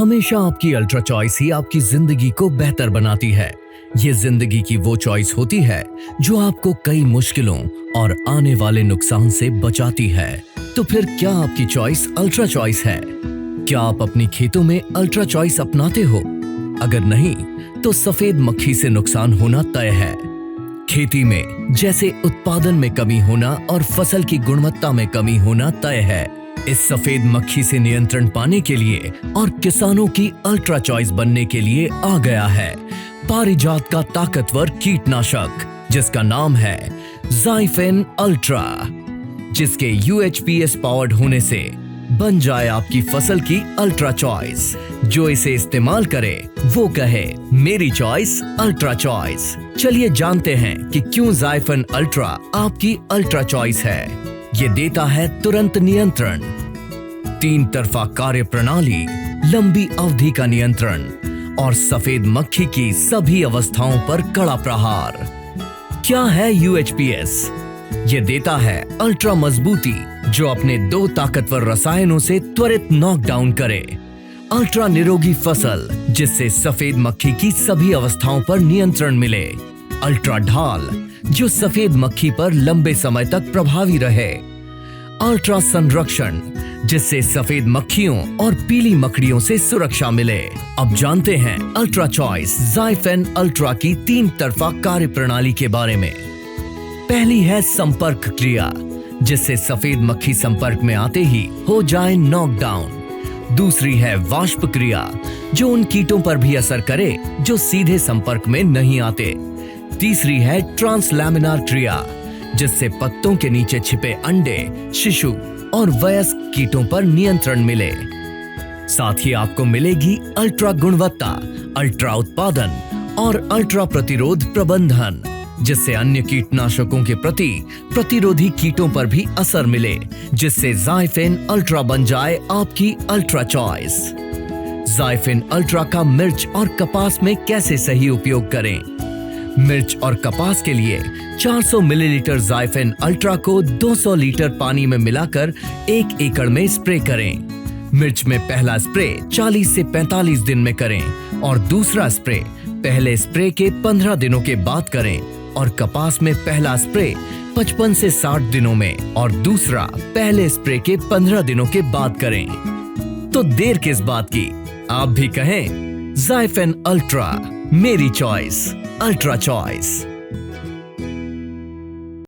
हमेशा आपकी ultra choice ही आपकी जिंदगी को बेहतर बनाती है। ये जिंदगी की वो चॉइस होती है जो आपको कई मुश्किलों और आने वाले नुकसान से बचाती है। तो फिर क्या आपकी चॉइस अल्ट्रा चॉइस है? क्या आप अपनी खेतों में अल्ट्रा चॉइस अपनाते हो? अगर नहीं तो सफेद मक्खी से नुकसान होना तय है। खेती में जैसे उत्पादन में कमी होना और फसल की गुणवत्ता में कमी होना तय है। इस सफेद मक्खी से नियंत्रण पाने के लिए और किसानों की अल्ट्रा चॉइस बनने के लिए आ गया है पारिजात का ताकतवर कीटनाशक, जिसका नाम है ज़ाइफेन अल्ट्रा, जिसके UHPS पावर्ड होने से बन जाए आपकी फसल की अल्ट्रा चॉइस। जो इसे इस्तेमाल करे वो कहे मेरी चॉइस अल्ट्रा चॉइस। चलिए जानते हैं कि क्यों ज़ाइफेन अल्ट्रा आपकी अल्ट्रा चॉइस है। ये देता है तुरंत नियंत्रण, 3 तरफा कार्य प्रणाली, लंबी अवधि का नियंत्रण और सफेद मक्खी की सभी अवस्थाओं पर कड़ा प्रहार। क्या है UHPS? ये देता है अल्ट्रा मजबूती जो अपने 2 ताकतवर रसायनों से त्वरित नॉकडाउन करे। अल्ट्रा निरोगी फसल जिससे सफेद मक्खी की सभी अवस्थाओं पर नियंत्रण मिले। अल्ट्रा ढाल जो सफेद मक्खी पर लंबे समय तक प्रभावी रहे। अल्ट्रा संरक्षण जिससे सफेद मक्खियों और पीली मकड़ियों से सुरक्षा मिले। अब जानते हैं अल्ट्रा चॉइस ज़ाइफेन अल्ट्रा की 3 तरफा कार्य प्रणाली के बारे में। पहली है संपर्क क्रिया, जिससे सफेद मक्खी संपर्क में आते ही हो जाए नॉकडाउन। दूसरी है वाष्प क्रिया, जो उन कीटों पर भी असर करे जो सीधे संपर्क में नहीं आते। तीसरी है ट्रांसलैमिनार क्रिया, जिससे पत्तों के नीचे छिपे अंडे, शिशु और वयस्क कीटों पर नियंत्रण मिले। साथ ही आपको मिलेगी अल्ट्रा गुणवत्ता, अल्ट्रा उत्पादन और अल्ट्रा प्रतिरोध प्रबंधन, जिससे अन्य कीटनाशकों के प्रति प्रतिरोधी कीटों पर भी असर मिले, जिससे ज़ाइफेन अल्ट्रा बन जाए आपकी अल्ट्रा चॉइस। ज़ाइफेन अल्ट्रा का मिर्च और कपास में कैसे सही उपयोग करें? मिर्च और कपास के लिए 400 मिलीलीटर ज़ाइफेन अल्ट्रा को 200 लीटर पानी में मिलाकर 1 एकड़ में स्प्रे करें। मिर्च में पहला स्प्रे 40 से 45 दिन में करें और दूसरा स्प्रे पहले स्प्रे के 15 दिनों के बाद करें, और कपास में पहला स्प्रे 55 से 60 दिनों में और दूसरा पहले स्प्रे के 15 दिनों के बाद करें। तो देर किस बात की, आप भी कहें ज़ाइफेन अल्ट्रा मेरी चॉइस अल्ट्रा चॉइस।